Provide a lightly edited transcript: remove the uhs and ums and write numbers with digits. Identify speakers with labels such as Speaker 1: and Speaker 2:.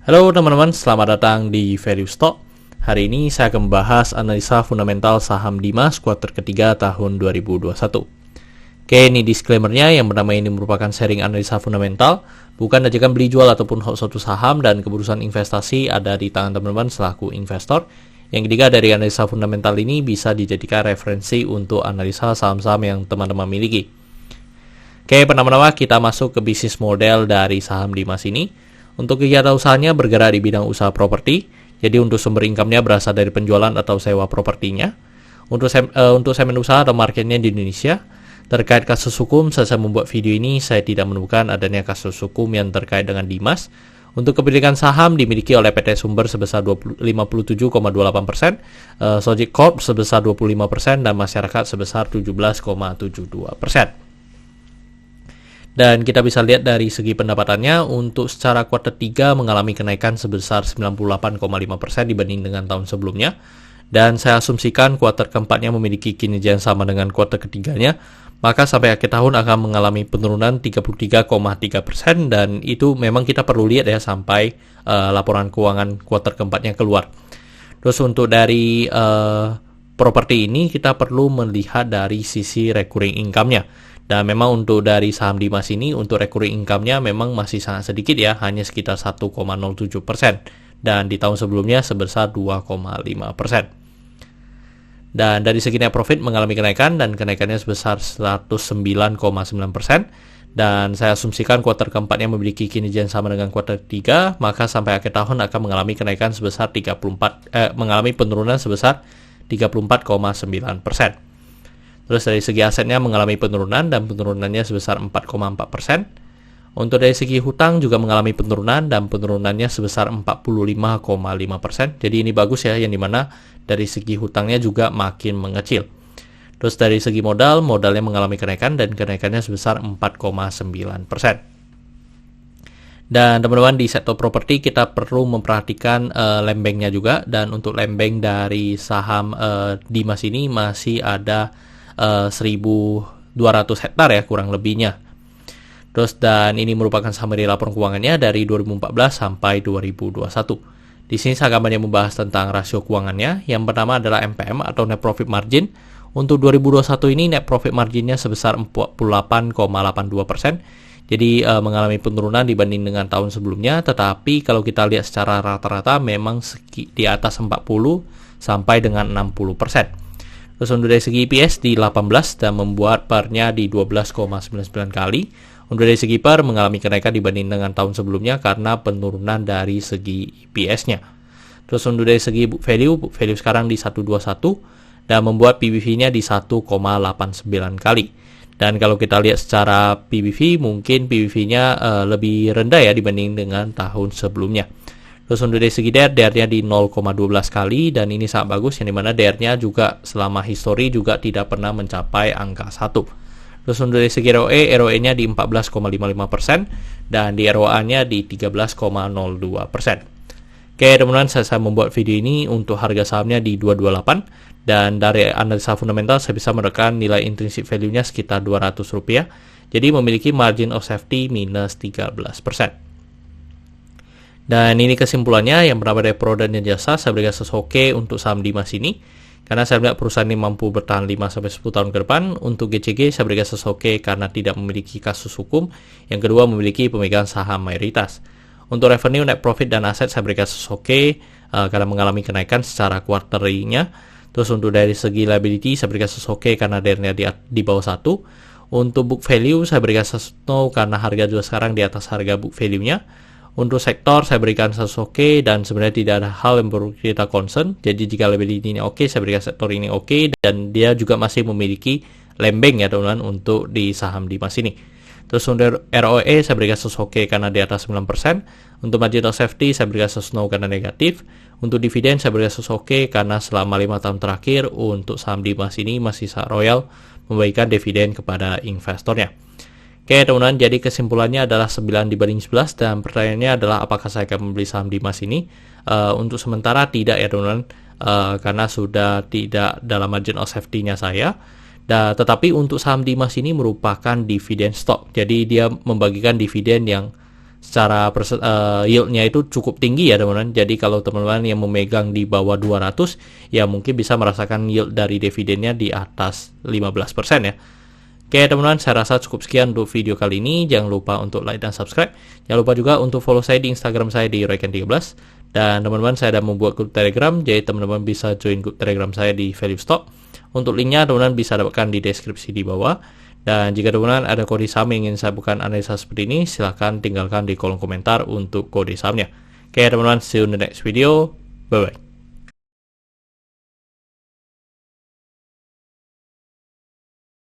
Speaker 1: Halo teman-teman, selamat datang di Value Stock. Hari ini saya akan membahas analisa fundamental saham Dimas kuartal ketiga tahun 2021. Oke, ini disclaimer-nya. Yang pertama, ini merupakan sharing analisa fundamental, bukan ajakan beli jual ataupun hold suatu saham, dan keputusan investasi ada di tangan teman-teman selaku investor. Yang ketiga, dari analisa fundamental ini bisa dijadikan referensi untuk analisa saham-saham yang teman-teman miliki. Oke, pertama-tama kita masuk ke bisnis model dari saham Dimas ini. Untuk kegiatan usahanya bergerak di bidang usaha properti, jadi untuk sumber income-nya berasal dari penjualan atau sewa propertinya. Untuk segmen usaha atau marketnya di Indonesia, terkait kasus hukum, saya membuat video ini, saya tidak menemukan adanya kasus hukum yang terkait dengan Dimas. Untuk kepemilikan saham dimiliki oleh PT Sumber sebesar 57,28%, Sojik Corp sebesar 25%, dan masyarakat sebesar 17,72%. Dan kita bisa lihat dari segi pendapatannya, untuk secara kuartal 3 mengalami kenaikan sebesar 98,5% dibanding dengan tahun sebelumnya. Dan saya asumsikan kuartal keempatnya memiliki kinerja yang sama dengan kuartal ketiganya, maka sampai akhir tahun akan mengalami penurunan 33,3%, dan itu memang kita perlu lihat ya sampai laporan keuangan kuartal keempatnya keluar. Terus untuk dari properti ini kita perlu melihat dari sisi recurring income-nya. Dan memang untuk dari saham Dimas ini, untuk recurring income-nya memang masih sangat sedikit ya, hanya sekitar 1,07%. Dan di tahun sebelumnya sebesar 2,5%. Dan dari segi net profit mengalami kenaikan, dan kenaikannya sebesar 109,9%. Dan saya asumsikan kuartal keempatnya memiliki kinerja yang sama dengan kuartal ketiga, maka sampai akhir tahun akan mengalami kenaikan sebesar mengalami penurunan sebesar 34,9%. Terus dari segi asetnya mengalami penurunan, dan penurunannya sebesar 4,4%. Untuk dari segi hutang juga mengalami penurunan, dan penurunannya sebesar 45,5%. Jadi ini bagus ya, yang dimana dari segi hutangnya juga makin mengecil. Terus dari segi modalnya mengalami kenaikan, dan kenaikannya sebesar 4,9%. Dan teman-teman, di sektor properti kita perlu memperhatikan lembengnya juga. Dan untuk lembeng dari saham Dimas ini masih ada 1.200 hektar ya kurang lebihnya. Terus dan ini merupakan summary laporan keuangannya dari 2014 sampai 2021. Di sini saya akan banyak membahas tentang rasio keuangannya. Yang pertama adalah NPM atau net profit margin. Untuk 2021 ini net profit marginnya sebesar 48,82%. Jadi mengalami penurunan dibanding dengan tahun sebelumnya, tetapi kalau kita lihat secara rata-rata memang di atas 40 sampai dengan 60%. Terus untuk dari segi EPS di 18 dan membuat PAR-nya di 12,99 kali. Untuk dari segi PAR mengalami kenaikan dibanding dengan tahun sebelumnya karena penurunan dari segi EPS-nya. Terus untuk dari segi book value sekarang di 121 dan membuat PBV-nya di 1,89 kali. Dan kalau kita lihat secara PBV, mungkin PBV-nya lebih rendah ya dibanding dengan tahun sebelumnya. Terus untuk dari segi DER-nya di 0,12 kali, dan ini sangat bagus, yang dimana DER-nya juga selama histori juga tidak pernah mencapai angka 1. Terus untuk dari segi ROE-nya di 14,55%, dan di ROA-nya di 13,02%. Oke teman-teman, saya membuat video ini untuk harga sahamnya di 228, dan dari analisa fundamental saya bisa menekan nilai intrinsic value-nya sekitar Rp200, jadi memiliki margin of safety minus 13%. Dan ini kesimpulannya, yang pertama dari produk dan jasa, saya berikan sesoke untuk saham Dimas ini, karena saya melihat perusahaan ini mampu bertahan 5-10 tahun ke depan. Untuk GCG, saya berikan sesoke karena tidak memiliki kasus hukum. Yang kedua, memiliki pemegang saham mayoritas. Untuk revenue, net profit, dan aset, saya berikan sesoke karena mengalami kenaikan secara quarterly-nya. Terus untuk dari segi liability, saya berikan sesoke karena DER-nya di bawah 1. Untuk book value, saya berikan sesoke karena harga juga sekarang di atas harga book value-nya. Untuk sektor saya berikan sesoke, dan sebenarnya tidak ada hal yang perlu kita concern. Jadi jika liability ini oke, saya berikan sektor ini oke, dan dia juga masih memiliki lembeng ya teman-teman untuk di saham Dimas ini. Terus untuk ROE saya berikan sesoke karena di atas 9%. Untuk margin of safety saya berikan sesno karena negatif. Untuk dividen saya berikan sesoke karena selama 5 tahun terakhir untuk saham Dimas ini masih sangat royal memberikan dividen kepada investornya. Oke teman-teman, jadi kesimpulannya adalah 9 dibanding 11, dan pertanyaannya adalah apakah saya akan membeli saham Dimas ini? Untuk sementara tidak ya teman-teman, karena sudah tidak dalam margin of safety-nya saya. Tetapi untuk saham Dimas ini merupakan dividen stock. Jadi dia membagikan dividen yang secara yieldnya itu cukup tinggi ya teman-teman. Jadi kalau teman-teman yang memegang di bawah 200 ya mungkin bisa merasakan yield dari dividennya di atas 15% ya. Oke teman-teman, saya rasa cukup sekian untuk video kali ini. Jangan lupa untuk like dan subscribe. Jangan lupa juga untuk follow saya di Instagram saya di Royken13. Dan teman-teman, saya sudah membuat grup Telegram, jadi teman-teman bisa join grup Telegram saya di Value Stock. Untuk linknya teman-teman bisa dapatkan di deskripsi di bawah. Dan jika teman-teman ada kode saham yang ingin saya bukan analisa seperti ini, silahkan tinggalkan di kolom komentar untuk kode sahamnya. Oke teman-teman, see you in the next video. Bye-bye.